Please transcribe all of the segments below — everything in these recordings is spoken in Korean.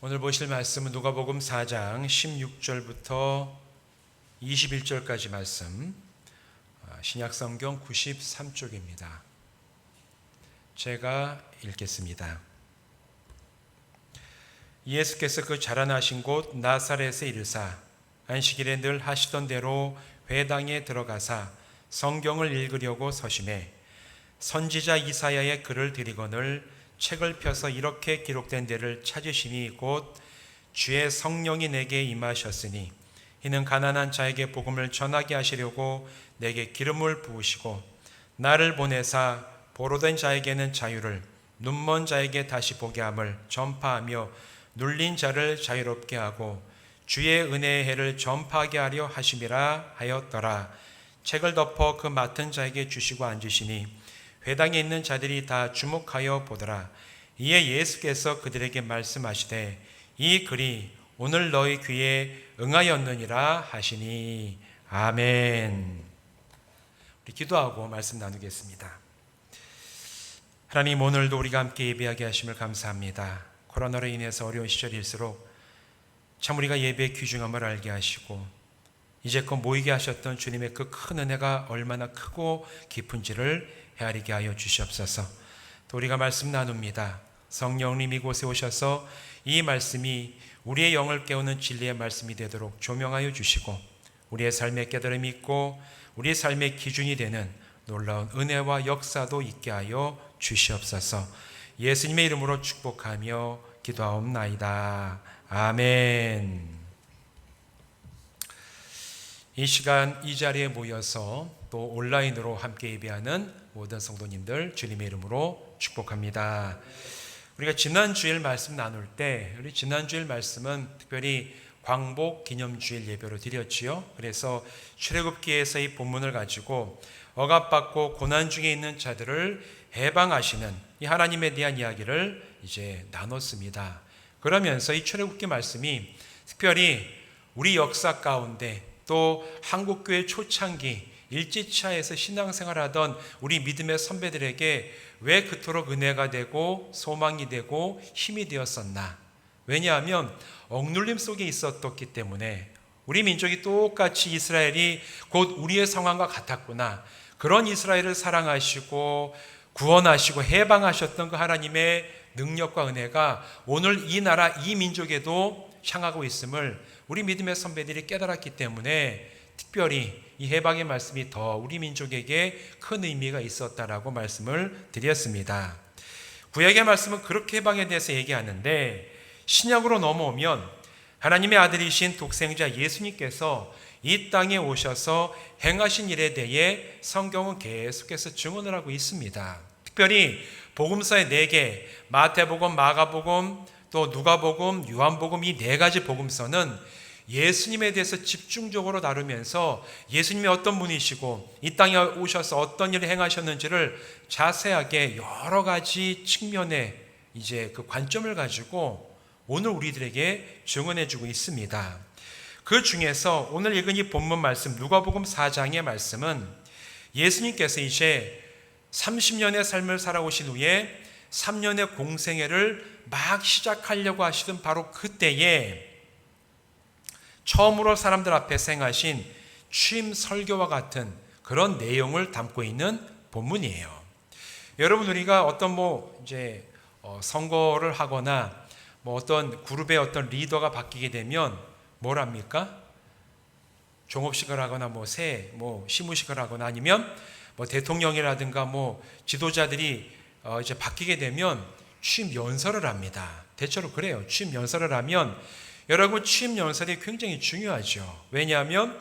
오늘 보실 말씀은 누가복음 4장 16절부터 21절까지 말씀, 신약성경 93쪽입니다. 제가 읽겠습니다. 예수께서 그 자라나신 곳 나사렛에 이르사 안식일에 늘 하시던 대로 회당에 들어가사 성경을 읽으려고 서심해 선지자 이사야의 글을 들이거늘 책을 펴서 이렇게 기록된 데를 찾으시니 곧 주의 성령이 내게 임하셨으니 이는 가난한 자에게 복음을 전하게 하시려고 내게 기름을 부으시고 나를 보내사 보로된 자에게는 자유를 눈먼 자에게 다시 보게 함을 전파하며 눌린 자를 자유롭게 하고 주의 은혜의 해를 전파하게 하려 하심이라 하였더라. 책을 덮어 그 맡은 자에게 주시고 앉으시니 회당에 있는 자들이 다 주목하여 보더라. 이에 예수께서 그들에게 말씀하시되 이 글이 오늘 너희 귀에 응하였느니라 하시니. 아멘. 우리 기도하고 말씀 나누겠습니다. 하나님, 오늘도 우리가 함께 예배하게 하심을 감사합니다. 코로나로 인해서 어려운 시절일수록 참 우리가 예배의 귀중함을 알게 하시고 이제껏 모이게 하셨던 주님의 그 큰 은혜가 얼마나 크고 깊은지를 헤아리게 하여 주시옵소서. 또 우리가 말씀 나눕니다. 성령님 이곳에 오셔서 이 말씀이 우리의 영을 깨우는 진리의 말씀이 되도록 조명하여 주시고 우리의 삶의 깨달음이 있고 우리의 삶의 기준이 되는 놀라운 은혜와 역사도 있게 하여 주시옵소서. 예수님의 이름으로 축복하며 기도하옵나이다. 아멘. 이 시간 이 자리에 모여서 또 온라인으로 함께 예배하는 모든 성도님들 주님의 이름으로 축복합니다. 우리가 지난주일 말씀 나눌 때 우리 지난주일 말씀은 특별히 광복 기념주일 예배로 드렸지요. 그래서 출애굽기에서의 본문을 가지고 억압받고 고난 중에 있는 자들을 해방하시는 이 하나님에 대한 이야기를 이제 나눴습니다. 그러면서 이 출애굽기 말씀이 특별히 우리 역사 가운데 또 한국교회 초창기 일지차에서 신앙생활하던 우리 믿음의 선배들에게 왜 그토록 은혜가 되고 소망이 되고 힘이 되었었나? 왜냐하면 억눌림 속에 있었기 때문에 우리 민족이 똑같이 이스라엘이 곧 우리의 상황과 같았구나. 그런 이스라엘을 사랑하시고 구원하시고 해방하셨던 그 하나님의 능력과 은혜가 오늘 이 나라 이 민족에도 향하고 있음을 우리 믿음의 선배들이 깨달았기 때문에 특별히 이 해방의 말씀이 더 우리 민족에게 큰 의미가 있었다라고 말씀을 드렸습니다. 구약의 말씀은 그렇게 해방에 대해서 얘기하는데 신약으로 넘어오면 하나님의 아들이신 독생자 예수님께서 이 땅에 오셔서 행하신 일에 대해 성경은 계속해서 증언을 하고 있습니다. 특별히 복음서의 4개, 마태복음, 마가복음, 또 누가복음, 요한복음 이 4가지 복음서는 예수님에 대해서 집중적으로 다루면서 예수님이 어떤 분이시고 이 땅에 오셔서 어떤 일을 행하셨는지를 자세하게 여러 가지 측면의 이제 그 관점을 가지고 오늘 우리들에게 증언해 주고 있습니다. 그 중에서 오늘 읽은 이 본문 말씀 누가복음 4장의 말씀은 예수님께서 이제 30년의 삶을 살아오신 후에 3년의 공생애를 막 시작하려고 하시던 바로 그때에 처음으로 사람들 앞에 행하신 취임 설교와 같은 그런 내용을 담고 있는 본문이에요. 여러분, 우리가 어떤 선거를 하거나 어떤 그룹의 어떤 리더가 바뀌게 되면 뭘 합니까? 종업식을 하거나 시무식을 하거나 아니면 대통령이라든가 지도자들이 이제 바뀌게 되면 취임 연설을 합니다. 대체로 그래요. 취임 연설을 하면 여러분 취임 연설이 굉장히 중요하죠. 왜냐하면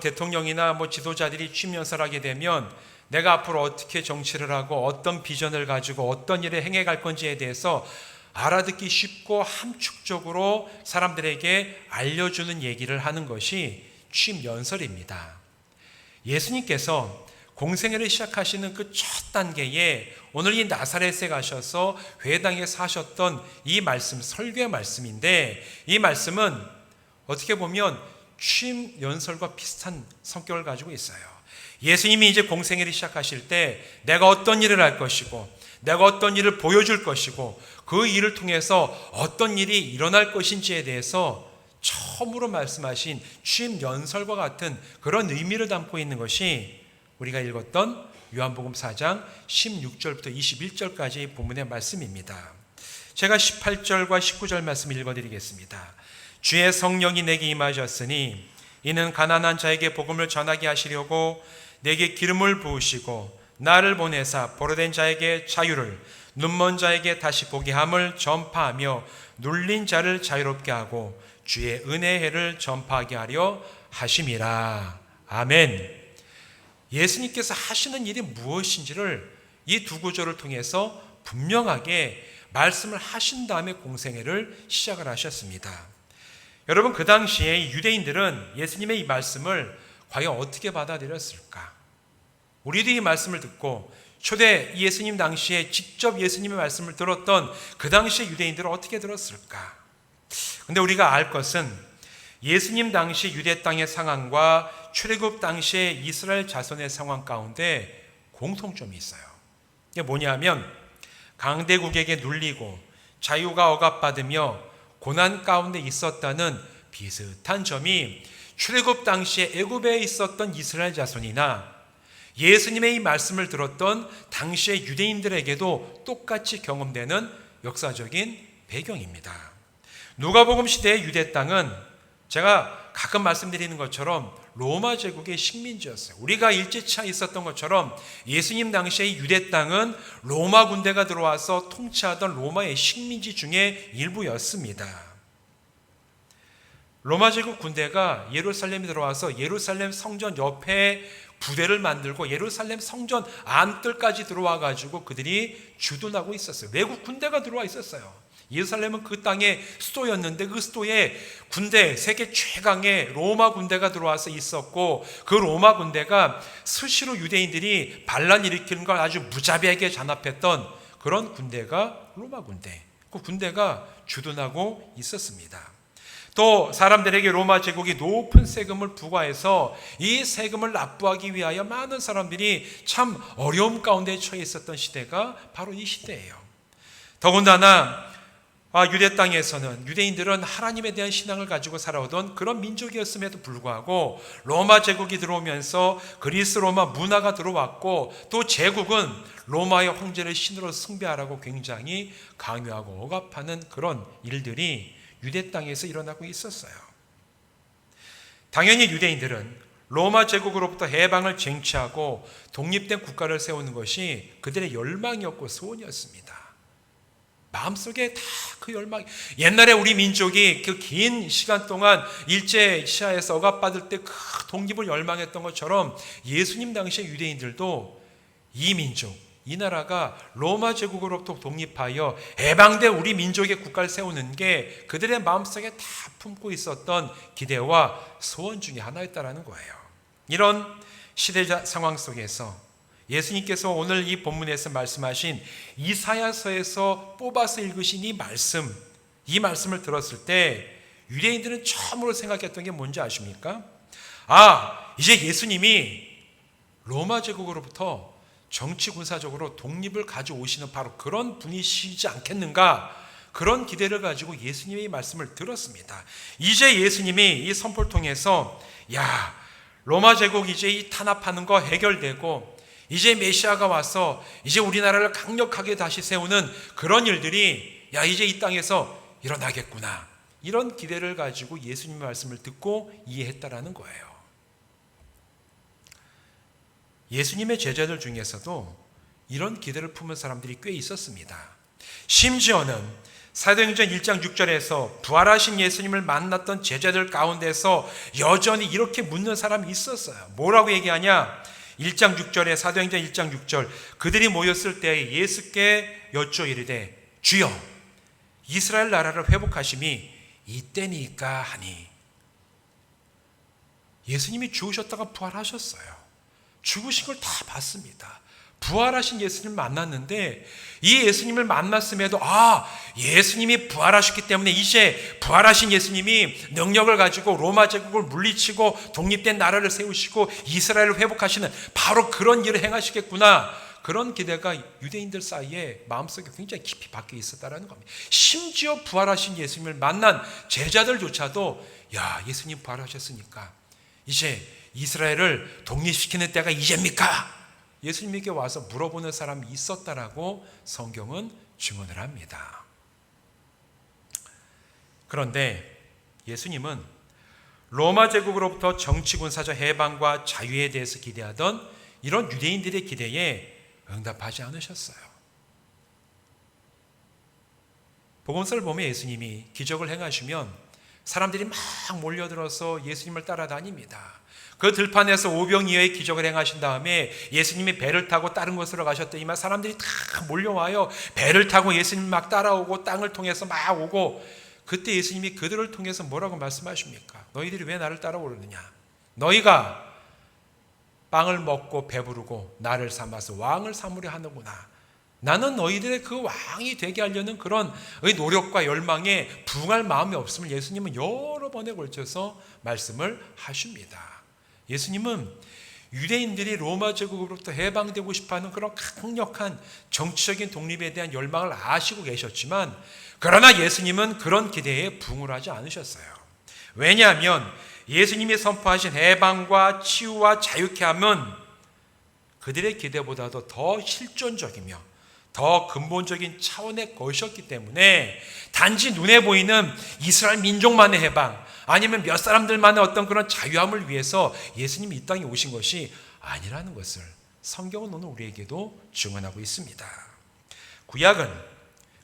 대통령이나 지도자들이 취임 연설하게 되면 내가 앞으로 어떻게 정치를 하고 어떤 비전을 가지고 어떤 일을 행해갈 건지에 대해서 알아듣기 쉽고 함축적으로 사람들에게 알려주는 얘기를 하는 것이 취임 연설입니다. 예수님께서 공생애를 시작하시는 그 첫 단계에 오늘 이 나사렛에 가셔서 회당에 사셨던 이 말씀, 설교의 말씀인데 이 말씀은 어떻게 보면 취임 연설과 비슷한 성격을 가지고 있어요. 예수님이 이제 공생애를 시작하실 때 내가 어떤 일을 할 것이고 내가 어떤 일을 보여줄 것이고 그 일을 통해서 어떤 일이 일어날 것인지에 대해서 처음으로 말씀하신 취임 연설과 같은 그런 의미를 담고 있는 것이 우리가 읽었던 요한복음 4장 16절부터 21절까지의 본문의 말씀입니다. 제가 18절과 19절 말씀을 읽어드리겠습니다. 주의 성령이 내게 임하셨으니 이는 가난한 자에게 복음을 전하게 하시려고 내게 기름을 부으시고 나를 보내사 포로된 자에게 자유를, 눈먼 자에게 다시 보게 함을 전파하며 눌린 자를 자유롭게 하고 주의 은혜의 해를 전파하게 하려 하심이라. 아멘. 예수님께서 하시는 일이 무엇인지를 이 두 구절을 통해서 분명하게 말씀을 하신 다음에 공생애를 시작을 하셨습니다. 여러분, 그 당시에 유대인들은 예수님의 이 말씀을 과연 어떻게 받아들였을까? 우리도 이 말씀을 듣고 초대 예수님 당시에 직접 예수님의 말씀을 들었던 그 당시의 유대인들은 어떻게 들었을까? 근데 우리가 알 것은 예수님 당시 유대 땅의 상황과 출애굽 당시의 이스라엘 자손의 상황 가운데 공통점이 있어요. 이게 뭐냐면 강대국에게 눌리고 자유가 억압받으며 고난 가운데 있었다는 비슷한 점이 출애굽 당시에 애굽에 있었던 이스라엘 자손이나 예수님의 이 말씀을 들었던 당시의 유대인들에게도 똑같이 경험되는 역사적인 배경입니다. 누가복음 시대의 유대 땅은 제가 가끔 말씀드리는 것처럼 로마 제국의 식민지였어요. 우리가 일제차에 있었던 것처럼 예수님 당시의 유대 땅은 로마 군대가 들어와서 통치하던 로마의 식민지 중에 일부였습니다. 로마 제국 군대가 예루살렘에 들어와서 예루살렘 성전 옆에 부대를 만들고 예루살렘 성전 안뜰까지 들어와 가지고 그들이 주둔하고 있었어요. 외국 군대가 들어와 있었어요. 예루살렘은 그 땅의 수도였는데 그 수도에 군대, 세계 최강의 로마 군대가 들어와서 있었고 그 로마 군대가 수시로 유대인들이 반란 일으키는 걸 아주 무자비하게 잔압했던 그런 군대가 로마 군대. 그 군대가 주둔하고 있었습니다. 또 사람들에게 로마 제국이 높은 세금을 부과해서 이 세금을 납부하기 위하여 많은 사람들이 참 어려움 가운데 처해 있었던 시대가 바로 이 시대예요. 더군다나 유대 땅에서는 유대인들은 하나님에 대한 신앙을 가지고 살아오던 그런 민족이었음에도 불구하고 로마 제국이 들어오면서 그리스 로마 문화가 들어왔고 또 제국은 로마의 황제를 신으로 숭배하라고 굉장히 강요하고 억압하는 그런 일들이 유대 땅에서 일어나고 있었어요. 당연히 유대인들은 로마 제국으로부터 해방을 쟁취하고 독립된 국가를 세우는 것이 그들의 열망이었고 소원이었습니다. 마음속에 다 그 열망. 옛날에 우리 민족이 그 긴 시간 동안 일제 시하에서 억압받을 때 그 독립을 열망했던 것처럼 예수님 당시의 유대인들도 이 민족, 이 나라가 로마 제국으로부터 독립하여 해방된 우리 민족의 국가를 세우는 게 그들의 마음속에 다 품고 있었던 기대와 소원 중에 하나였다라는 거예요. 이런 시대 상황 속에서 예수님께서 오늘 이 본문에서 말씀하신 이사야서에서 뽑아서 읽으신 이 말씀을 들었을 때 유대인들은 처음으로 생각했던 게 뭔지 아십니까? 이제 예수님이 로마 제국으로부터 정치 군사적으로 독립을 가져오시는 바로 그런 분이시지 않겠는가, 그런 기대를 가지고 예수님의 이 말씀을 들었습니다. 이제 예수님이 이 선포를 통해서 로마 제국 이제 이 탄압하는 거 해결되고 이제 메시아가 와서 이제 우리나라를 강력하게 다시 세우는 그런 일들이 이제 이 땅에서 일어나겠구나, 이런 기대를 가지고 예수님의 말씀을 듣고 이해했다라는 거예요. 예수님의 제자들 중에서도 이런 기대를 품은 사람들이 꽤 있었습니다. 심지어는 사도행전 1장 6절에서 부활하신 예수님을 만났던 제자들 가운데서 여전히 이렇게 묻는 사람이 있었어요. 뭐라고 얘기하냐? 1장 6절에 사도행전 1장 6절 그들이 모였을 때 예수께 여쭈어 이르되 주여 이스라엘 나라를 회복하심이 이때니까 하니. 예수님이 죽으셨다가 부활하셨어요. 죽으신 걸 다 봤습니다. 부활하신 예수님을 만났는데 이 예수님을 만났음에도 예수님이 부활하셨기 때문에 이제 부활하신 예수님이 능력을 가지고 로마 제국을 물리치고 독립된 나라를 세우시고 이스라엘을 회복하시는 바로 그런 일을 행하시겠구나, 그런 기대가 유대인들 사이에 마음속에 굉장히 깊이 박혀 있었다는 겁니다. 심지어 부활하신 예수님을 만난 제자들조차도 야, 예수님 부활하셨으니까 이제 이스라엘을 독립시키는 때가 이제입니까? 예수님에게 와서 물어보는 사람이 있었다라고 성경은 증언을 합니다. 그런데 예수님은 로마 제국으로부터 정치 군사적 해방과 자유에 대해서 기대하던 이런 유대인들의 기대에 응답하지 않으셨어요. 복음서를 보면 예수님이 기적을 행하시면 사람들이 막 몰려들어서 예수님을 따라다닙니다. 그 들판에서 오병이어의 기적을 행하신 다음에 예수님이 배를 타고 다른 곳으로 가셨더니만 사람들이 다 몰려와요. 배를 타고 예수님 막 따라오고 땅을 통해서 막 오고, 그때 예수님이 그들을 통해서 뭐라고 말씀하십니까? 너희들이 왜 나를 따라오느냐? 너희가 빵을 먹고 배부르고 나를 삼아서 왕을 삼으려 하는구나. 나는 너희들의 그 왕이 되게 하려는 그런 노력과 열망에 부응할 마음이 없음을 예수님은 여러 번에 걸쳐서 말씀을 하십니다. 예수님은 유대인들이 로마 제국으로부터 해방되고 싶어하는 그런 강력한 정치적인 독립에 대한 열망을 아시고 계셨지만, 그러나 예수님은 그런 기대에 부응을 하지 않으셨어요. 왜냐하면 예수님이 선포하신 해방과 치유와 자유케 함은 그들의 기대보다도 더 실존적이며 더 근본적인 차원의 것이었기 때문에 단지 눈에 보이는 이스라엘 민족만의 해방, 아니면 몇 사람들만의 어떤 그런 자유함을 위해서 예수님이 이 땅에 오신 것이 아니라는 것을 성경은 오늘 우리에게도 증언하고 있습니다.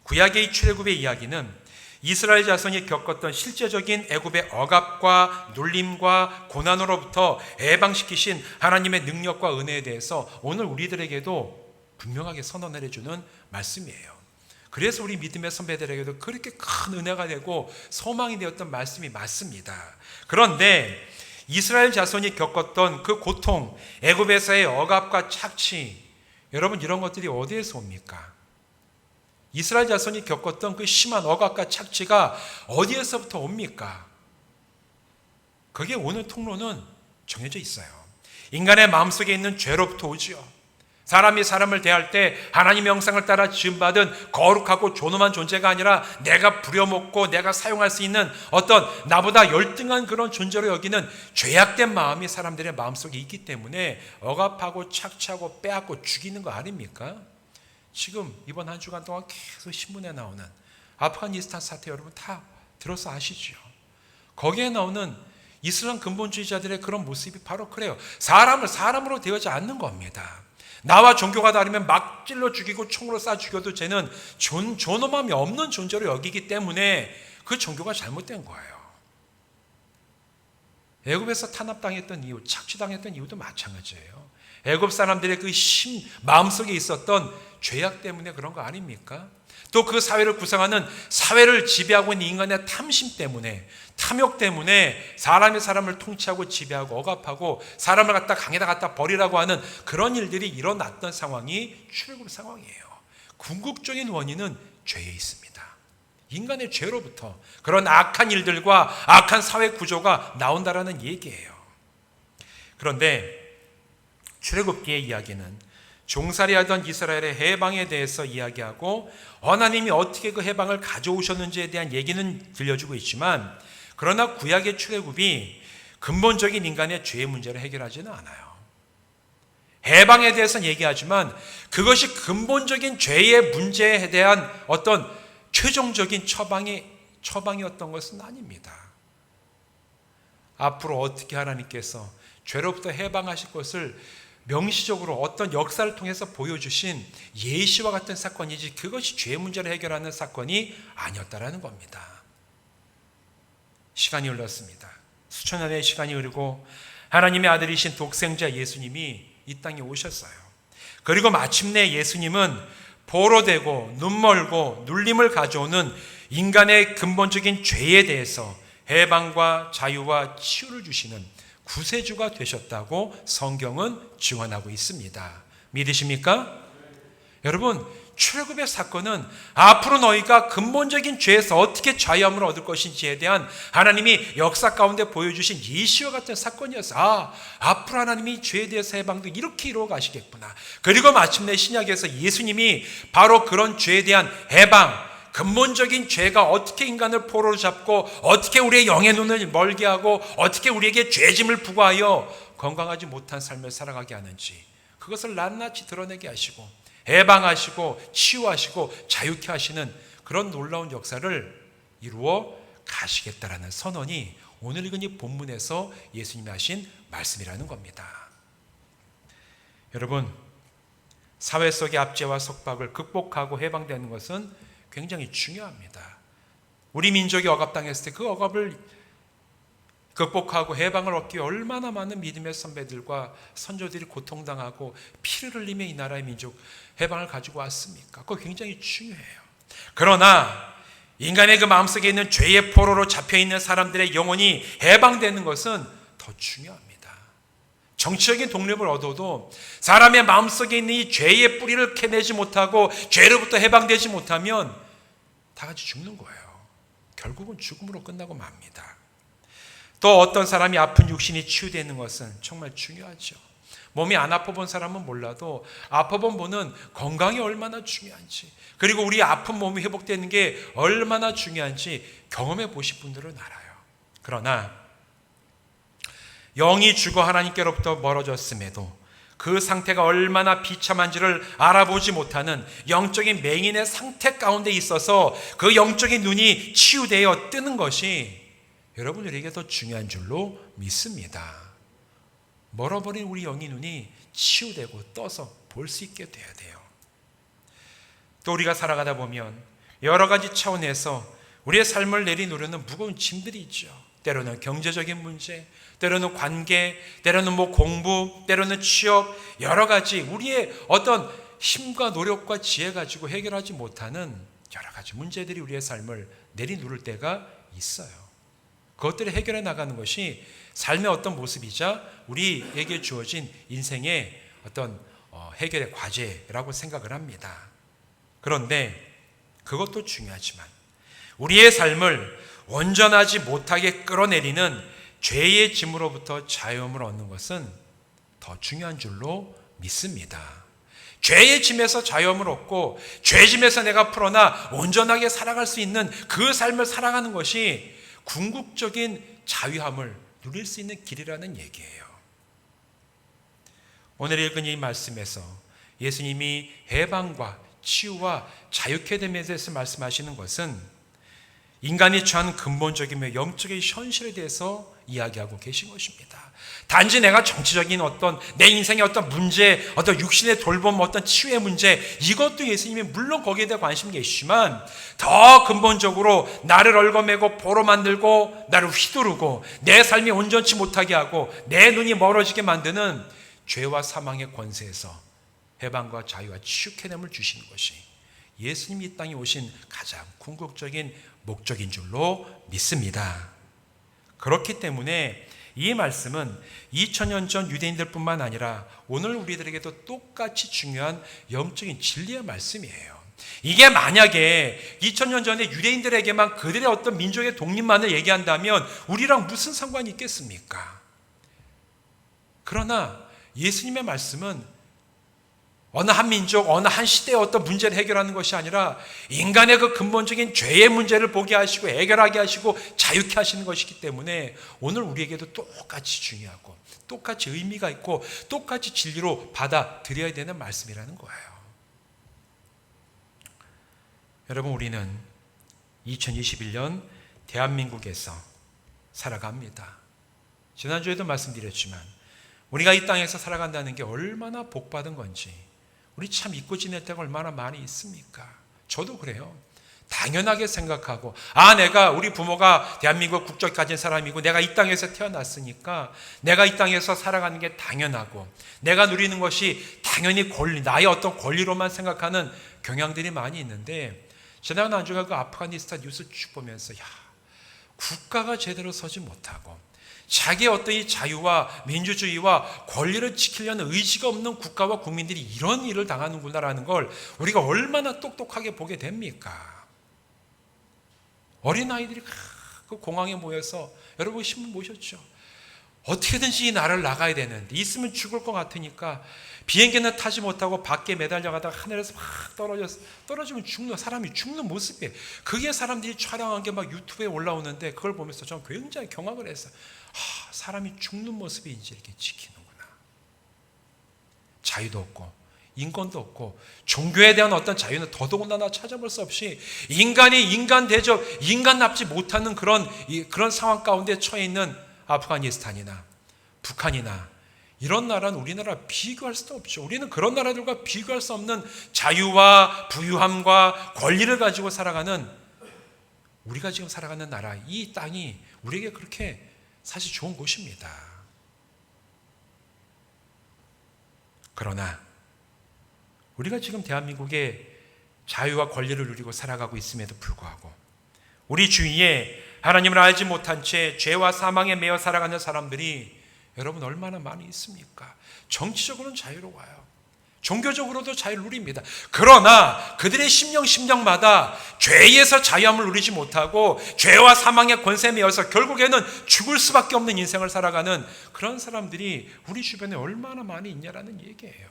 구약의 출애굽의 이야기는 이스라엘 자손이 겪었던 실제적인 애굽의 억압과 눌림과 고난으로부터 해방시키신 하나님의 능력과 은혜에 대해서 오늘 우리들에게도 분명하게 선언을 해주는 말씀이에요. 그래서 우리 믿음의 선배들에게도 그렇게 큰 은혜가 되고 소망이 되었던 말씀이 맞습니다. 그런데 이스라엘 자손이 겪었던 그 고통, 애굽에서의 억압과 착취, 여러분 이런 것들이 어디에서 옵니까? 이스라엘 자손이 겪었던 그 심한 억압과 착취가 어디에서부터 옵니까? 그게 오는 통로는 정해져 있어요. 인간의 마음속에 있는 죄로부터 오지요. 사람이 사람을 대할 때 하나님의 형상을 따라 지음받은 거룩하고 존엄한 존재가 아니라 내가 부려먹고 내가 사용할 수 있는 어떤 나보다 열등한 그런 존재로 여기는 죄악된 마음이 사람들의 마음속에 있기 때문에 억압하고 착취하고 빼앗고 죽이는 거 아닙니까? 지금 이번 한 주간 동안 계속 신문에 나오는 아프가니스탄 사태 여러분 다 들어서 아시죠? 거기에 나오는 이슬람 근본주의자들의 그런 모습이 바로 그래요. 사람을 사람으로 대하지 않는 겁니다. 나와 종교가 다르면 막 찔러 죽이고 총으로 쏴 죽여도 쟤는 존엄함이 없는 존재로 여기기 때문에 그 종교가 잘못된 거예요. 애굽에서 탄압당했던 이유, 착취당했던 이유도 마찬가지예요. 애굽 사람들의 그 마음속에 있었던 죄악 때문에 그런 거 아닙니까? 또 그 사회를 구성하는 사회를 지배하고 있는 인간의 탐심 때문에, 탐욕 때문에 사람이 사람을 통치하고 지배하고 억압하고 사람을 갖다 강에다 갖다 버리라고 하는 그런 일들이 일어났던 상황이 출애굽 상황이에요. 궁극적인 원인은 죄에 있습니다. 인간의 죄로부터 그런 악한 일들과 악한 사회 구조가 나온다라는 얘기예요. 그런데 출애굽기의 이야기는 종살이하던 이스라엘의 해방에 대해서 이야기하고 하나님이 어떻게 그 해방을 가져오셨는지에 대한 얘기는 들려주고 있지만, 그러나 구약의 출애굽이 근본적인 인간의 죄의 문제를 해결하지는 않아요. 해방에 대해서는 얘기하지만 그것이 근본적인 죄의 문제에 대한 어떤 최종적인 처방이었던 것은 아닙니다. 앞으로 어떻게 하나님께서 죄로부터 해방하실 것을 명시적으로 어떤 역사를 통해서 보여주신 예시와 같은 사건이지 그것이 죄 문제를 해결하는 사건이 아니었다라는 겁니다. 시간이 흘렀습니다. 수천 년의 시간이 흐르고 하나님의 아들이신 독생자 예수님이 이 땅에 오셨어요. 그리고 마침내 예수님은 보로 되고 눈멀고 눌림을 가져오는 인간의 근본적인 죄에 대해서 해방과 자유와 치유를 주시는 구세주가 되셨다고 성경은 증언하고 있습니다. 믿으십니까? 여러분, 출애굽의 사건은 앞으로 너희가 근본적인 죄에서 어떻게 자유함을 얻을 것인지에 대한 하나님이 역사 가운데 보여주신 예시와 같은 사건이었어요. 앞으로 하나님이 죄에 대해서 해방도 이렇게 이루어 가시겠구나. 그리고 마침내 신약에서 예수님이 바로 그런 죄에 대한 해방, 근본적인 죄가 어떻게 인간을 포로로 잡고 어떻게 우리의 영의 눈을 멀게 하고 어떻게 우리에게 죄짐을 부과하여 건강하지 못한 삶을 살아가게 하는지, 그것을 낱낱이 드러내게 하시고 해방하시고 치유하시고 자유케 하시는 그런 놀라운 역사를 이루어 가시겠다라는 선언이 오늘 읽은 이 본문에서 예수님이 하신 말씀이라는 겁니다. 여러분, 사회 속의 압제와 속박을 극복하고 해방되는 것은 굉장히 중요합니다. 우리 민족이 억압당했을 때 그 억압을 극복하고 해방을 얻기 위해 얼마나 많은 믿음의 선배들과 선조들이 고통당하고 피를 흘리며 이 나라의 민족 해방을 가지고 왔습니까? 그거 굉장히 중요해요. 그러나 인간의 그 마음속에 있는 죄의 포로로 잡혀있는 사람들의 영혼이 해방되는 것은 더 중요합니다. 정치적인 독립을 얻어도 사람의 마음속에 있는 이 죄의 뿌리를 캐내지 못하고 죄로부터 해방되지 못하면 다 같이 죽는 거예요. 결국은 죽음으로 끝나고 맙니다. 또 어떤 사람이 아픈 육신이 치유되는 것은 정말 중요하죠. 몸이 안 아파본 사람은 몰라도 아파본 분은 건강이 얼마나 중요한지, 그리고 우리 아픈 몸이 회복되는 게 얼마나 중요한지 경험해 보신 분들은 알아요. 그러나 영이 죽어 하나님께로부터 멀어졌음에도 그 상태가 얼마나 비참한지를 알아보지 못하는 영적인 맹인의 상태 가운데 있어서 그 영적인 눈이 치유되어 뜨는 것이 여러분들에게 더 중요한 줄로 믿습니다. 멀어버린 우리 영의 눈이 치유되고 떠서 볼 수 있게 돼야 돼요. 또 우리가 살아가다 보면 여러 가지 차원에서 우리의 삶을 내리누르는 무거운 짐들이 있죠. 때로는 경제적인 문제, 때로는 관계, 때로는 공부, 때로는 취업, 여러 가지 우리의 어떤 힘과 노력과 지혜 가지고 해결하지 못하는 여러 가지 문제들이 우리의 삶을 내리누를 때가 있어요. 그것들을 해결해 나가는 것이 삶의 어떤 모습이자 우리에게 주어진 인생의 어떤 해결의 과제라고 생각을 합니다. 그런데 그것도 중요하지만 우리의 삶을 온전하지 못하게 끌어내리는 죄의 짐으로부터 자유함을 얻는 것은 더 중요한 줄로 믿습니다. 죄의 짐에서 자유함을 얻고 죄짐에서 내가 풀어나 온전하게 살아갈 수 있는 그 삶을 살아가는 것이 궁극적인 자유함을 누릴 수 있는 길이라는 얘기예요. 오늘 읽은 이 말씀에서 예수님이 해방과 치유와 자유케 됨에 대해서 말씀하시는 것은 인간이 처한 근본적인 영적인 현실에 대해서 이야기하고 계신 것입니다. 단지 내가 정치적인 어떤 내 인생의 어떤 문제, 어떤 육신의 돌봄, 어떤 치유의 문제, 이것도 예수님이 물론 거기에 대해 관심 계시지만 더 근본적으로 나를 얽어매고 포로 만들고 나를 휘두르고 내 삶이 온전치 못하게 하고 내 눈이 멀어지게 만드는 죄와 사망의 권세에서 해방과 자유와 치유케됨을 주시는 것이 예수님이 이 땅에 오신 가장 궁극적인 목적인 줄로 믿습니다. 그렇기 때문에 이 말씀은 2000년 전 유대인들뿐만 아니라 오늘 우리들에게도 똑같이 중요한 영적인 진리의 말씀이에요. 이게 만약에 2000년 전에 유대인들에게만 그들의 어떤 민족의 독립만을 얘기한다면 우리랑 무슨 상관이 있겠습니까? 그러나 예수님의 말씀은 어느 한 민족, 어느 한 시대의 어떤 문제를 해결하는 것이 아니라 인간의 그 근본적인 죄의 문제를 보게 하시고 해결하게 하시고 자유케 하시는 것이기 때문에 오늘 우리에게도 똑같이 중요하고 똑같이 의미가 있고 똑같이 진리로 받아들여야 되는 말씀이라는 거예요. 여러분, 우리는 2021년 대한민국에서 살아갑니다. 지난주에도 말씀드렸지만 우리가 이 땅에서 살아간다는 게 얼마나 복받은 건지, 우리 참 잊고 지낼 때가 얼마나 많이 있습니까? 저도 그래요. 당연하게 생각하고 내가 우리 부모가 대한민국 국적 가진 사람이고 내가 이 땅에서 태어났으니까 내가 이 땅에서 살아가는 게 당연하고 내가 누리는 것이 당연히 권리, 나의 어떤 권리로만 생각하는 경향들이 많이 있는데, 지난 나중에 그 아프가니스탄 뉴스 쭉 보면서 국가가 제대로 서지 못하고 자기의 어떤 이 자유와 민주주의와 권리를 지키려는 의지가 없는 국가와 국민들이 이런 일을 당하는구나라는 걸 우리가 얼마나 똑똑하게 보게 됩니까? 어린아이들이 그 공항에 모여서, 여러분 신문 보셨죠? 어떻게든지 이 나라를 나가야 되는데 있으면 죽을 것 같으니까 비행기는 타지 못하고 밖에 매달려가다가 하늘에서 막 떨어지면 사람이 죽는 모습이에요. 그게 사람들이 촬영한 게 막 유튜브에 올라오는데 그걸 보면서 저는 굉장히 경악을 했어요. 사람이 죽는 모습이 이제 이렇게 지키는구나. 자유도 없고 인권도 없고 종교에 대한 어떤 자유는 더더군다나 찾아볼 수 없이 인간이 인간 대접, 인간 납치 못하는 그런 상황 가운데 처해 있는 아프가니스탄이나 북한이나 이런 나라는 우리나라 비교할 수도 없죠. 우리는 그런 나라들과 비교할 수 없는 자유와 부유함과 권리를 가지고 살아가는, 우리가 지금 살아가는 나라, 이 땅이 우리에게 그렇게 사실 좋은 곳입니다. 그러나 우리가 지금 대한민국의 자유와 권리를 누리고 살아가고 있음에도 불구하고 우리 주위에 하나님을 알지 못한 채 죄와 사망에 매여 살아가는 사람들이 여러분 얼마나 많이 있습니까? 정치적으로는 자유로워요. 종교적으로도 자유를 누립니다. 그러나 그들의 심령마다 죄에서 자유함을 누리지 못하고 죄와 사망의 권세에 매여서 결국에는 죽을 수밖에 없는 인생을 살아가는 그런 사람들이 우리 주변에 얼마나 많이 있냐라는 얘기예요.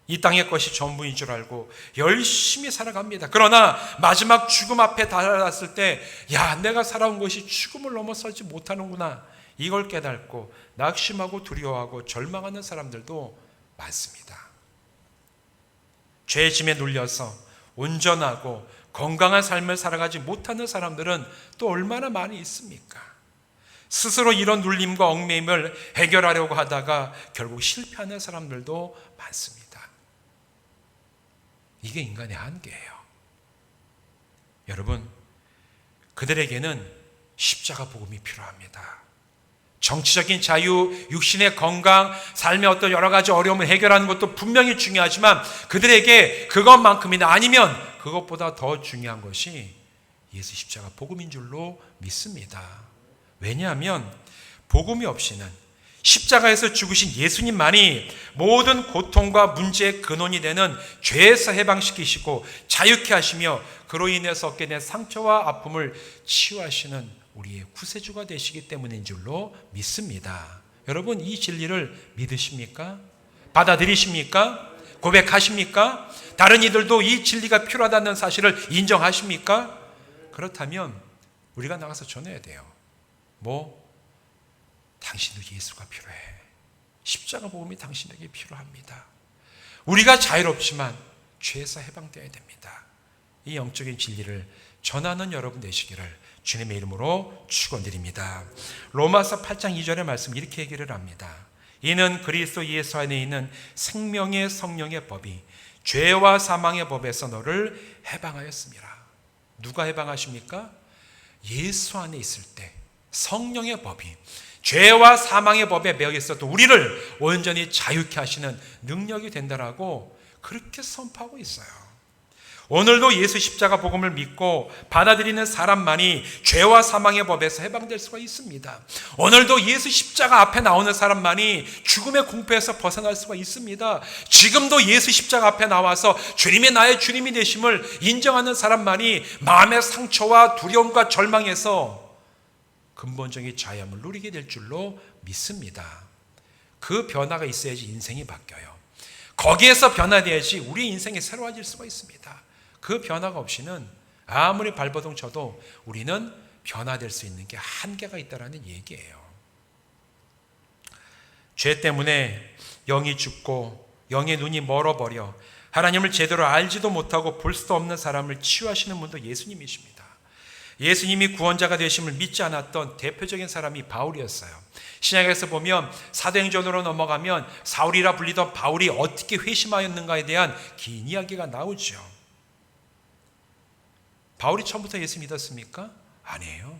이 땅의 것이 전부인 줄 알고 열심히 살아갑니다. 그러나 마지막 죽음 앞에 달았을 때, 내가 살아온 것이 죽음을 넘어서지 못하는구나, 이걸 깨닫고 낙심하고 두려워하고 절망하는 사람들도 많습니다. 죄의 짐에 눌려서 온전하고 건강한 삶을 살아가지 못하는 사람들은 또 얼마나 많이 있습니까? 스스로 이런 눌림과 얽매임을 해결하려고 하다가 결국 실패하는 사람들도 많습니다. 이게 인간의 한계예요. 여러분, 그들에게는 십자가 복음이 필요합니다. 정치적인 자유, 육신의 건강, 삶의 어떤 여러 가지 어려움을 해결하는 것도 분명히 중요하지만 그들에게 그것만큼이나 아니면 그것보다 더 중요한 것이 예수 십자가 복음인 줄로 믿습니다. 왜냐하면 복음이 없이는, 십자가에서 죽으신 예수님만이 모든 고통과 문제의 근원이 되는 죄에서 해방시키시고 자유케 하시며 그로 인해서 얻게 된 상처와 아픔을 치유하시는 우리의 구세주가 되시기 때문인 줄로 믿습니다. 여러분, 이 진리를 믿으십니까? 받아들이십니까? 고백하십니까? 다른 이들도 이 진리가 필요하다는 사실을 인정하십니까? 그렇다면 우리가 나가서 전해야 돼요. 당신도 예수가 필요해. 십자가 복음이 당신에게 필요합니다. 우리가 자유롭지만 죄에서 해방되어야 됩니다. 이 영적인 진리를 전하는 여러분 되시기를 주님의 이름으로 축원드립니다. 로마서 8장 2절의 말씀 이렇게 얘기를 합니다. 이는 그리스도 예수 안에 있는 생명의 성령의 법이 죄와 사망의 법에서 너를 해방하였습니다. 누가 해방하십니까? 예수 안에 있을 때 성령의 법이 죄와 사망의 법에 매여 있어도 우리를 온전히 자유케 하시는 능력이 된다라고 그렇게 선포하고 있어요. 오늘도 예수 십자가 복음을 믿고 받아들이는 사람만이 죄와 사망의 법에서 해방될 수가 있습니다. 오늘도 예수 십자가 앞에 나오는 사람만이 죽음의 공포에서 벗어날 수가 있습니다. 지금도 예수 십자가 앞에 나와서 주님이 나의 주님이 되심을 인정하는 사람만이 마음의 상처와 두려움과 절망에서 근본적인 자유함을 누리게 될 줄로 믿습니다. 그 변화가 있어야지 인생이 바뀌어요. 거기에서 변화돼야지 우리 인생이 새로워질 수가 있습니다. 그 변화가 없이는 아무리 발버둥 쳐도 우리는 변화될 수 있는 게 한계가 있다는 얘기예요. 죄 때문에 영이 죽고 영의 눈이 멀어버려 하나님을 제대로 알지도 못하고 볼 수도 없는 사람을 치유하시는 분도 예수님이십니다. 예수님이 구원자가 되심을 믿지 않았던 대표적인 사람이 바울이었어요. 신약에서 보면 사도행전으로 넘어가면 사울이라 불리던 바울이 어떻게 회심하였는가에 대한 긴 이야기가 나오죠. 바울이 처음부터 예수 믿었습니까? 아니에요.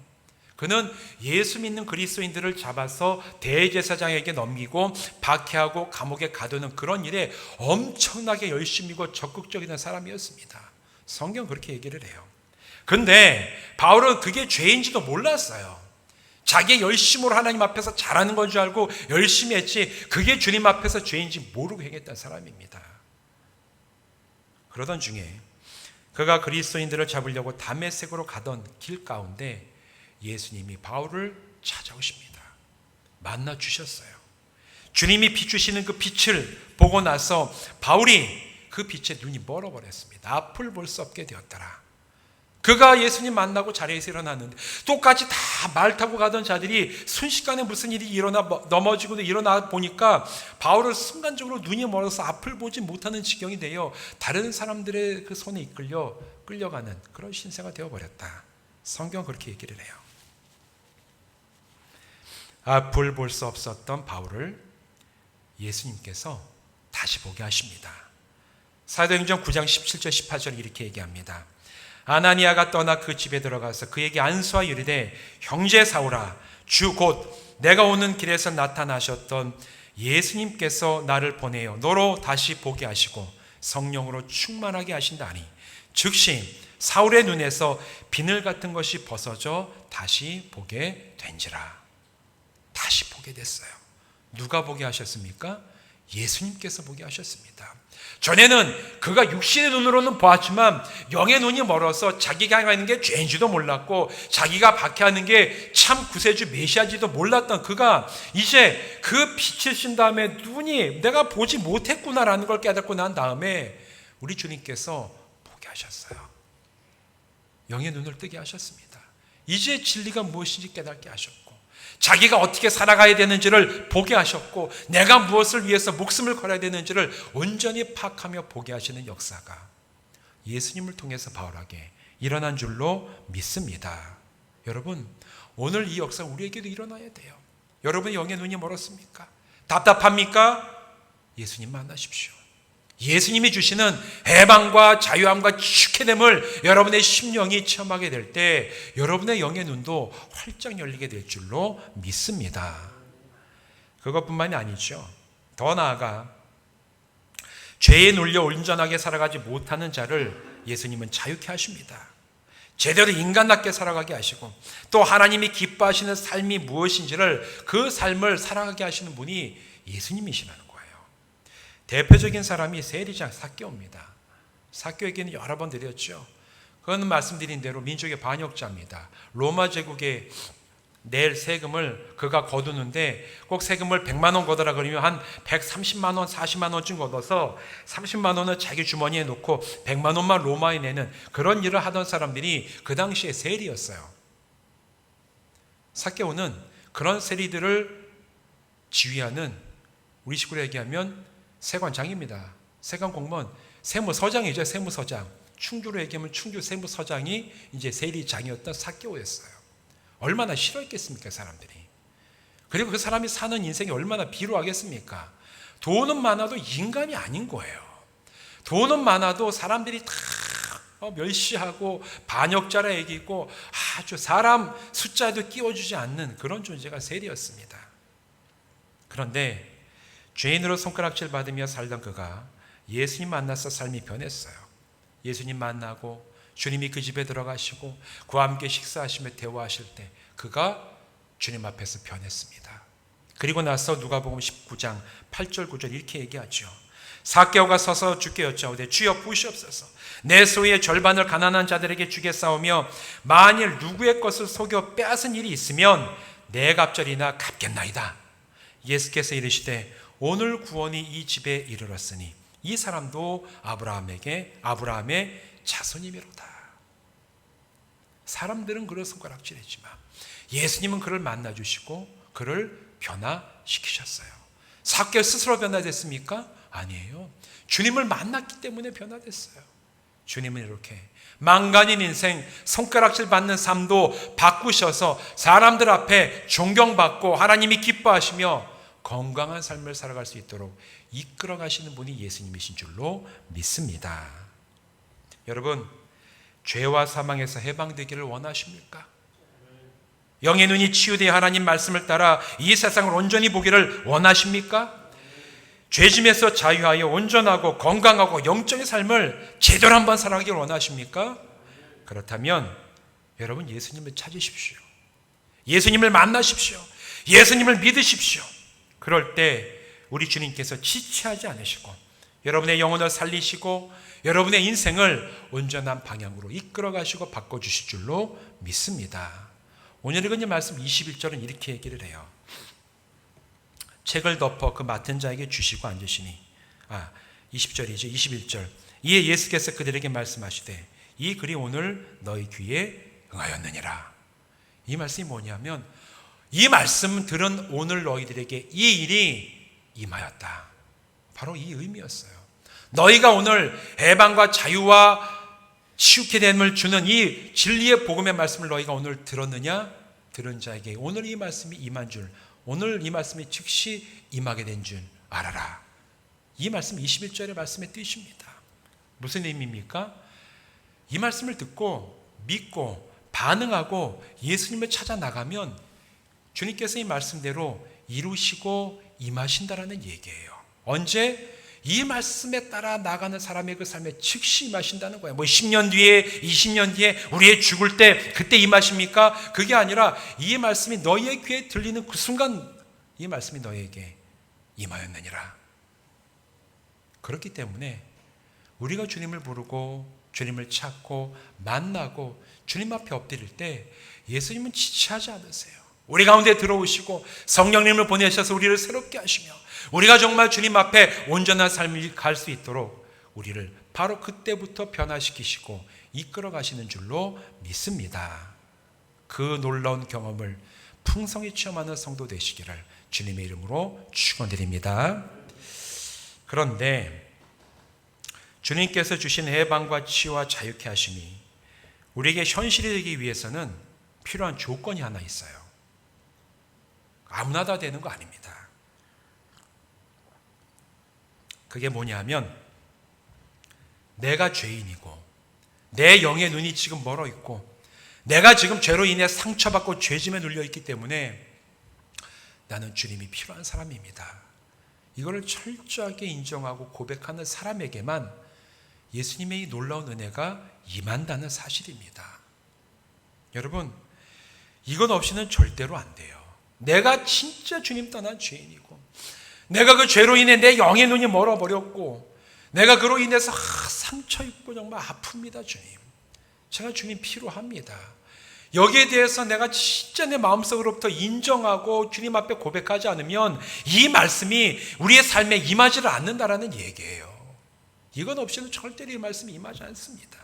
그는 예수 믿는 그리스도인들을 잡아서 대제사장에게 넘기고 박해하고 감옥에 가두는 그런 일에 엄청나게 열심이고 적극적인 사람이었습니다. 성경 그렇게 얘기를 해요. 근데 바울은 그게 죄인지도 몰랐어요. 자기의 열심으로 하나님 앞에서 잘하는 건 줄 알고 열심히 했지 그게 주님 앞에서 죄인지 모르고 행했던 사람입니다. 그러던 중에 그가 그리스도인들을 잡으려고 다메섹으로 가던 길 가운데 예수님이 바울을 찾아오십니다. 만나 주셨어요. 주님이 비추시는 그 빛을 보고 나서 바울이 그 빛에 눈이 멀어버렸습니다. 앞을 볼 수 없게 되었더라. 그가 예수님 만나고 자리에서 일어났는데 똑같이 다 말 타고 가던 자들이 순식간에 무슨 일이 넘어지고 일어나 보니까 바울은 순간적으로 눈이 멀어서 앞을 보지 못하는 지경이 되어 다른 사람들의 그 손에 끌려가는 그런 신세가 되어버렸다. 성경은 그렇게 얘기를 해요. 앞을 볼 수 없었던 바울을 예수님께서 다시 보게 하십니다. 사도행전 9장 17절 18절 이렇게 얘기합니다. 아나니아가 떠나 그 집에 들어가서 그에게 안수하여 이르되 형제 사울아 주 곧 내가 오는 길에서 나타나셨던 예수님께서 나를 보내어 너로 다시 보게 하시고 성령으로 충만하게 하신다니 즉시 사울의 눈에서 비늘 같은 것이 벗어져 다시 보게 된지라. 다시 보게 됐어요. 누가 보게 하셨습니까? 예수님께서 보게 하셨습니다. 전에는 그가 육신의 눈으로는 보았지만 영의 눈이 멀어서 자기가 하는 게 죄인지도 몰랐고 자기가 박해하는 게 참 구세주 메시아지도 몰랐던 그가 이제 그 빛을 신 다음에 눈이 내가 보지 못했구나라는 걸 깨닫고 난 다음에 우리 주님께서 보게 하셨어요. 영의 눈을 뜨게 하셨습니다. 이제 진리가 무엇인지 깨닫게 하셨고 자기가 어떻게 살아가야 되는지를 보게 하셨고 내가 무엇을 위해서 목숨을 걸어야 되는지를 온전히 파악하며 보게 하시는 역사가 예수님을 통해서 바울에게 일어난 줄로 믿습니다. 여러분 오늘 이 역사 우리에게도 일어나야 돼요. 여러분의 영의 눈이 멀었습니까? 답답합니까? 예수님 만나십시오. 예수님이 주시는 해방과 자유함과 지축해냄을 여러분의 심령이 체험하게 될 때 여러분의 영의 눈도 활짝 열리게 될 줄로 믿습니다. 그것뿐만이 아니죠. 더 나아가 죄에 눌려 온전하게 살아가지 못하는 자를 예수님은 자유케 하십니다. 제대로 인간답게 살아가게 하시고 또 하나님이 기뻐하시는 삶이 무엇인지를 그 삶을 살아가게 하시는 분이 예수님이시라는 거예요. 대표적인 사람이 세리장 삭개오입니다. 삭개오에게는 여러 번 드렸죠. 그건 말씀드린 대로 민족의 반역자입니다. 로마 제국에 낼 세금을 그가 거두는데 꼭 세금을 100만 원 거둬라 그러면 한 130만 원, 40만 원쯤 걷어서 30만 원은 자기 주머니에 놓고 100만 원만 로마에 내는 그런 일을 하던 사람들이 그 당시에 세리였어요. 삭개오는 그런 세리들을 지휘하는 우리 식구로 얘기하면 세관장입니다. 세관 공무원, 세무서장이죠. 세무서장. 충주로 얘기하면 충주 세무서장이 이제 세리장이었던 삭개오였어요. 얼마나 싫어했겠습니까, 사람들이. 그리고 그 사람이 사는 인생이 얼마나 비루하겠습니까? 돈은 많아도 인간이 아닌 거예요. 돈은 많아도 사람들이 다 멸시하고 반역자라 얘기고 아주 사람 숫자도 끼워주지 않는 그런 존재가 세리였습니다. 그런데 죄인으로 손가락질 받으며 살던 그가 예수님 만나서 삶이 변했어요. 예수님 만나고 주님이 그 집에 들어가시고 그와 함께 식사하시며 대화하실 때 그가 주님 앞에서 변했습니다. 그리고 나서 누가복음 19장 8절 9절 이렇게 얘기하죠. 삭개오가 서서 주께 여짜오되 주여 보시옵소서 내 소유의 절반을 가난한 자들에게 주겠사오며 만일 누구의 것을 속여 빼앗은 일이 있으면 내 갑절이나 갚겠나이다. 예수께서 이르시되 오늘 구원이 이 집에 이르렀으니 이 사람도 아브라함의 자손이미로다. 사람들은 그를 손가락질했지만 예수님은 그를 만나주시고 그를 변화시키셨어요. 삭개오 스스로 변화됐습니까? 아니에요. 주님을 만났기 때문에 변화됐어요. 주님은 이렇게 망간인 인생, 손가락질 받는 삶도 바꾸셔서 사람들 앞에 존경받고 하나님이 기뻐하시며 건강한 삶을 살아갈 수 있도록 이끌어 가시는 분이 예수님이신 줄로 믿습니다. 여러분, 죄와 사망에서 해방되기를 원하십니까? 영의 눈이 치유되어 하나님 말씀을 따라 이 세상을 온전히 보기를 원하십니까? 죄짐에서 자유하여 온전하고 건강하고 영적인 삶을 제대로 한번 살아가기를 원하십니까? 그렇다면 여러분 예수님을 찾으십시오. 예수님을 만나십시오. 예수님을 믿으십시오. 그럴 때 우리 주님께서 지체하지 않으시고 여러분의 영혼을 살리시고 여러분의 인생을 온전한 방향으로 이끌어 가시고 바꿔주실 줄로 믿습니다. 오늘 읽은 말씀 21절은 이렇게 얘기를 해요. 책을 덮어 그 맡은 자에게 주시고 앉으시니 20절이죠. 21절. 이에 예수께서 그들에게 말씀하시되 이 글이 오늘 너희 귀에 응하였느니라. 이 말씀이 뭐냐면 이 말씀 들은 오늘 너희들에게 이 일이 임하였다. 바로 이 의미였어요. 너희가 오늘 해방과 자유와 치유케 됨을 주는 이 진리의 복음의 말씀을 너희가 오늘 들었느냐? 들은 자에게 오늘 이 말씀이 임한 줄, 오늘 이 말씀이 즉시 임하게 된 줄 알아라. 이 말씀 21절의 말씀의 뜻입니다. 무슨 의미입니까? 이 말씀을 듣고 믿고 반응하고 예수님을 찾아 나가면 주님께서 이 말씀대로 이루시고 임하신다라는 얘기예요. 언제? 이 말씀에 따라 나가는 사람의 그 삶에 즉시 임하신다는 거예요. 10년 뒤에 20년 뒤에 우리의 죽을 때 그때 임하십니까? 그게 아니라 이 말씀이 너희의 귀에 들리는 그 순간 이 말씀이 너희에게 임하였느니라. 그렇기 때문에 우리가 주님을 부르고 주님을 찾고 만나고 주님 앞에 엎드릴 때 예수님은 지체하지 않으세요. 우리 가운데 들어오시고 성령님을 보내셔서 우리를 새롭게 하시며 우리가 정말 주님 앞에 온전한 삶을 갈 수 있도록 우리를 바로 그때부터 변화시키시고 이끌어 가시는 줄로 믿습니다. 그 놀라운 경험을 풍성히 체험하는 성도 되시기를 주님의 이름으로 축원드립니다. 그런데 주님께서 주신 해방과 치유와 자유케 하심이 우리에게 현실이 되기 위해서는 필요한 조건이 하나 있어요. 아무나 다 되는 거 아닙니다. 그게 뭐냐면 내가 죄인이고 내 영의 눈이 지금 멀어 있고 내가 지금 죄로 인해 상처받고 죄짐에 눌려 있기 때문에 나는 주님이 필요한 사람입니다. 이거를 철저하게 인정하고 고백하는 사람에게만 예수님의 이 놀라운 은혜가 임한다는 사실입니다. 여러분, 이것 없이는 절대로 안 돼요. 내가 진짜 주님 떠난 죄인이고 내가 그 죄로 인해 내 영의 눈이 멀어버렸고 내가 그로 인해서 상처 입고 정말 아픕니다. 주님, 제가 주님 필요합니다. 여기에 대해서 내가 진짜 내 마음속으로부터 인정하고 주님 앞에 고백하지 않으면 이 말씀이 우리의 삶에 임하지를 않는다라는 얘기예요. 이것 없이는 절대로 이 말씀이 임하지 않습니다.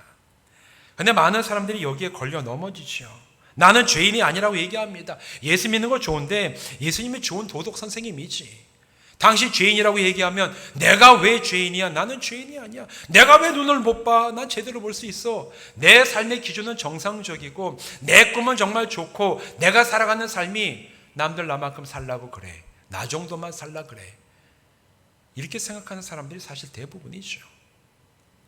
그런데 많은 사람들이 여기에 걸려 넘어지죠. 나는 죄인이 아니라고 얘기합니다. 예수 믿는 거 좋은데 예수님이 좋은 도덕 선생님이지. 당신 죄인이라고 얘기하면 내가 왜 죄인이야? 나는 죄인이 아니야. 내가 왜 눈을 못 봐? 난 제대로 볼 수 있어. 내 삶의 기준은 정상적이고 내 꿈은 정말 좋고 내가 살아가는 삶이 남들 나만큼 살라고 그래. 나 정도만 살라 그래. 이렇게 생각하는 사람들이 사실 대부분이죠.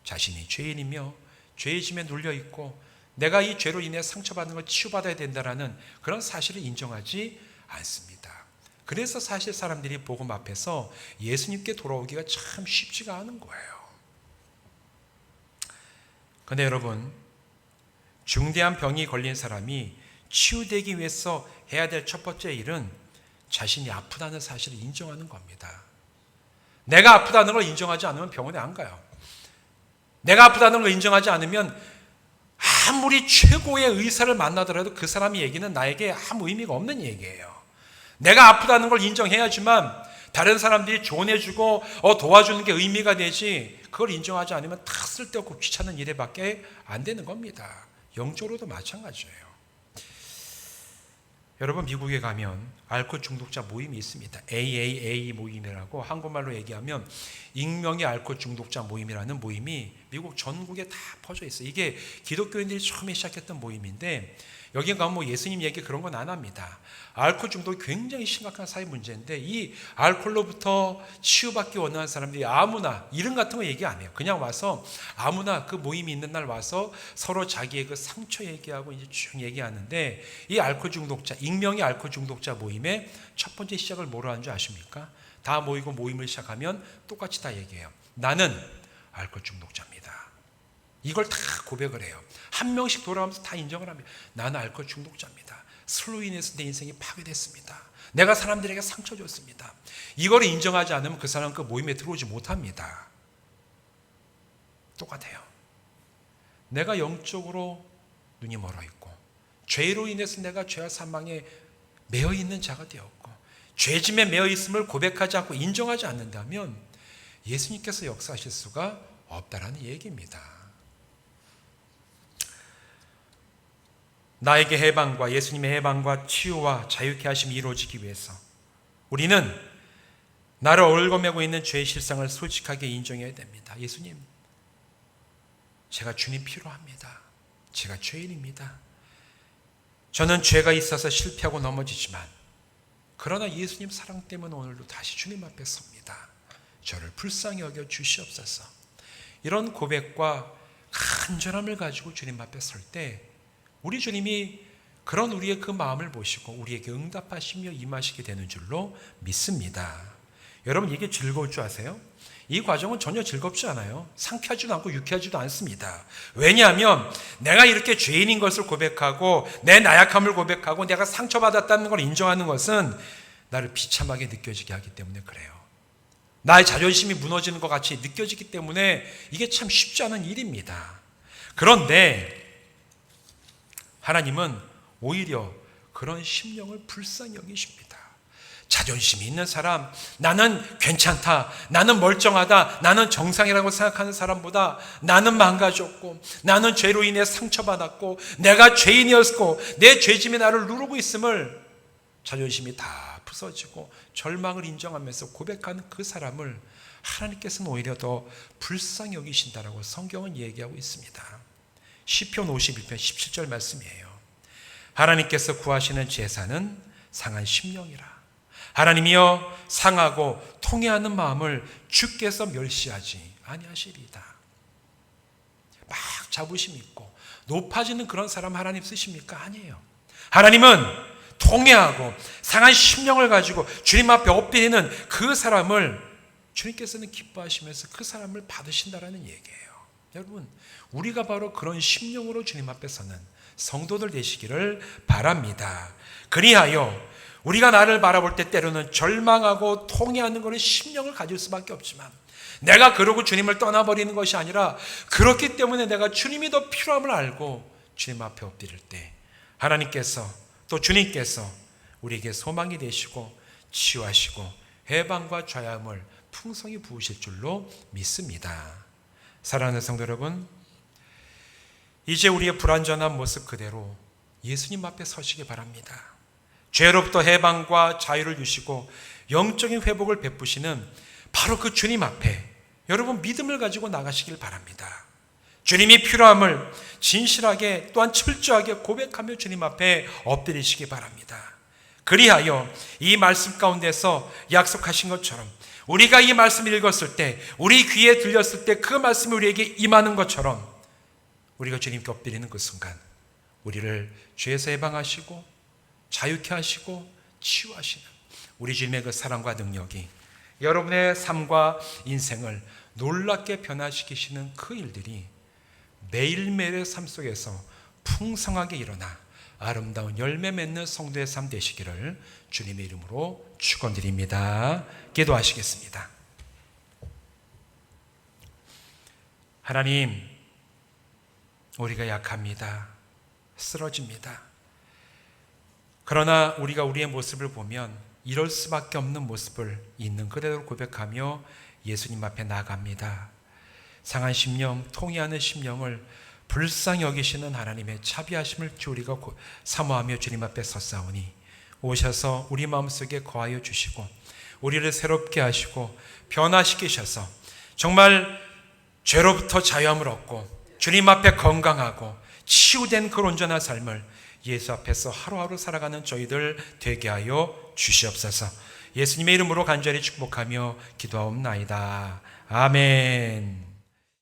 자신이 죄인이며 죄의 짐에 눌려있고 내가 이 죄로 인해 상처받는 걸 치유받아야 된다는 그런 사실을 인정하지 않습니다. 그래서 사실 사람들이 복음 앞에서 예수님께 돌아오기가 참 쉽지가 않은 거예요. 그런데 여러분, 중대한 병이 걸린 사람이 치유되기 위해서 해야 될 첫 번째 일은 자신이 아프다는 사실을 인정하는 겁니다. 내가 아프다는 걸 인정하지 않으면 병원에 안 가요. 내가 아프다는 걸 인정하지 않으면 아무리 최고의 의사를 만나더라도 그 사람의 얘기는 나에게 아무 의미가 없는 얘기예요. 내가 아프다는 걸 인정해야지만 다른 사람들이 조언해주고 도와주는 게 의미가 되지, 그걸 인정하지 않으면 다 쓸데없고 귀찮은 일에밖에 안 되는 겁니다. 영적으로도 마찬가지예요. 여러분, 미국에 가면 알코올 중독자 모임이 있습니다. AAA 모임이라고 한국말로 얘기하면 익명의 알코올 중독자 모임이라는 모임이 미국 전국에 다 퍼져 있어요. 이게 기독교인들이 처음에 시작했던 모임인데 여기 가면 뭐 예수님 얘기 그런 건 안 합니다. 알코올 중독이 굉장히 심각한 사회 문제인데 이 알코올로부터 치유받기 원하는 사람들이 아무나 이름 같은 거 얘기 안 해요. 그냥 와서 아무나 그 모임이 있는 날 와서 서로 자기의 그 상처 얘기하고 이제 쭉 얘기하는데 이 알코올 중독자, 익명의 알코올 중독자 모임의 첫 번째 시작을 뭐로 하는 줄 아십니까? 다 모이고 모임을 시작하면 똑같이 다 얘기해요. 나는 알코올 중독자입니다. 이걸 다 고백을 해요. 한 명씩 돌아가면서 다 인정을 합니다. 나는 알코올 중독자입니다. 술로 인해서 내 인생이 파괴됐습니다. 내가 사람들에게 상처 줬습니다. 이거를 인정하지 않으면 그 사람은 그 모임에 들어오지 못합니다. 똑같아요. 내가 영적으로 눈이 멀어 있고 죄로 인해서 내가 죄와 사망에 매여 있는 자가 되었고 죄짐에 매여 있음을 고백하지 않고 인정하지 않는다면 예수님께서 역사하실 수가 없다라는 얘기입니다. 나에게 해방과 예수님의 해방과 치유와 자유케 하심이 이루어지기 위해서 우리는 나를 얽어매고 있는 죄의 실상을 솔직하게 인정해야 됩니다. 예수님, 제가 주님 필요합니다. 제가 죄인입니다. 저는 죄가 있어서 실패하고 넘어지지만 그러나 예수님 사랑 때문에 오늘도 다시 주님 앞에 섭니다. 저를 불쌍히 여겨 주시옵소서. 이런 고백과 간절함을 가지고 주님 앞에 설 때 우리 주님이 그런 우리의 그 마음을 보시고 우리에게 응답하시며 임하시게 되는 줄로 믿습니다. 여러분, 이게 즐거울 줄 아세요? 이 과정은 전혀 즐겁지 않아요. 상쾌하지도 않고 유쾌하지도 않습니다. 왜냐하면 내가 이렇게 죄인인 것을 고백하고 내 나약함을 고백하고 내가 상처받았다는 걸 인정하는 것은 나를 비참하게 느껴지게 하기 때문에 그래요. 나의 자존심이 무너지는 것 같이 느껴지기 때문에 이게 참 쉽지 않은 일입니다. 그런데 하나님은 오히려 그런 심령을 불쌍히 여기십니다. 자존심이 있는 사람, 나는 괜찮다, 나는 멀쩡하다, 나는 정상이라고 생각하는 사람보다 나는 망가졌고 나는 죄로 인해 상처받았고 내가 죄인이었고 내 죄짐이 나를 누르고 있음을 자존심이 다 부서지고 절망을 인정하면서 고백하는 그 사람을 하나님께서는 오히려 더 불쌍히 여기신다라고 성경은 얘기하고 있습니다. 시편 51편 17절 말씀이에요. 하나님께서 구하시는 제사는 상한 심령이라. 하나님이여 상하고 통회하는 마음을 주께서 멸시하지 아니하시리이다. 막 자부심 있고 높아지는 그런 사람 하나님 쓰십니까? 아니에요. 하나님은 통회하고 상한 심령을 가지고 주님 앞에 엎드리는 그 사람을 주님께서는 기뻐하시면서 그 사람을 받으신다라는 얘기예요. 여러분, 우리가 바로 그런 심령으로 주님 앞에 서는 성도들 되시기를 바랍니다. 그리하여 우리가 나를 바라볼 때 때로는 절망하고 통회하는 것은 심령을 가질 수밖에 없지만 내가 그러고 주님을 떠나버리는 것이 아니라 그렇기 때문에 내가 주님이 더 필요함을 알고 주님 앞에 엎드릴 때 하나님께서 또 주님께서 우리에게 소망이 되시고 치유하시고 해방과 자유함을 풍성히 부으실 줄로 믿습니다. 사랑하는 성도 여러분, 이제 우리의 불완전한 모습 그대로 예수님 앞에 서시기 바랍니다. 죄로부터 해방과 자유를 주시고 영적인 회복을 베푸시는 바로 그 주님 앞에 여러분 믿음을 가지고 나가시길 바랍니다. 주님이 필요함을 진실하게 또한 철저하게 고백하며 주님 앞에 엎드리시기 바랍니다. 그리하여 이 말씀 가운데서 약속하신 것처럼 우리가 이 말씀을 읽었을 때 우리 귀에 들렸을 때 그 말씀이 우리에게 임하는 것처럼 우리가 주님께 엎드리는 그 순간 우리를 죄에서 해방하시고 자유케 하시고 치유하시는 우리 주님의 그 사랑과 능력이 여러분의 삶과 인생을 놀랍게 변화시키시는 그 일들이 매일매일의 삶 속에서 풍성하게 일어나 아름다운 열매 맺는 성도의 삶 되시기를 주님의 이름으로 축원드립니다. 기도하시겠습니다. 하나님, 우리가 약합니다. 쓰러집니다. 그러나 우리가 우리의 모습을 보면 이럴 수밖에 없는 모습을 있는 그대로 고백하며 예수님 앞에 나갑니다. 상한 심령, 통회하는 심령을 불쌍히 여기시는 하나님의 자비하심을 우리가 사모하며 주님 앞에 섰사오니 오셔서 우리 마음속에 거하여 주시고 우리를 새롭게 하시고 변화시키셔서 정말 죄로부터 자유함을 얻고 주님 앞에 건강하고 치유된 그 온전한 삶을 예수 앞에서 하루하루 살아가는 저희들 되게 하여 주시옵소서. 예수님의 이름으로 간절히 축복하며 기도하옵나이다. 아멘.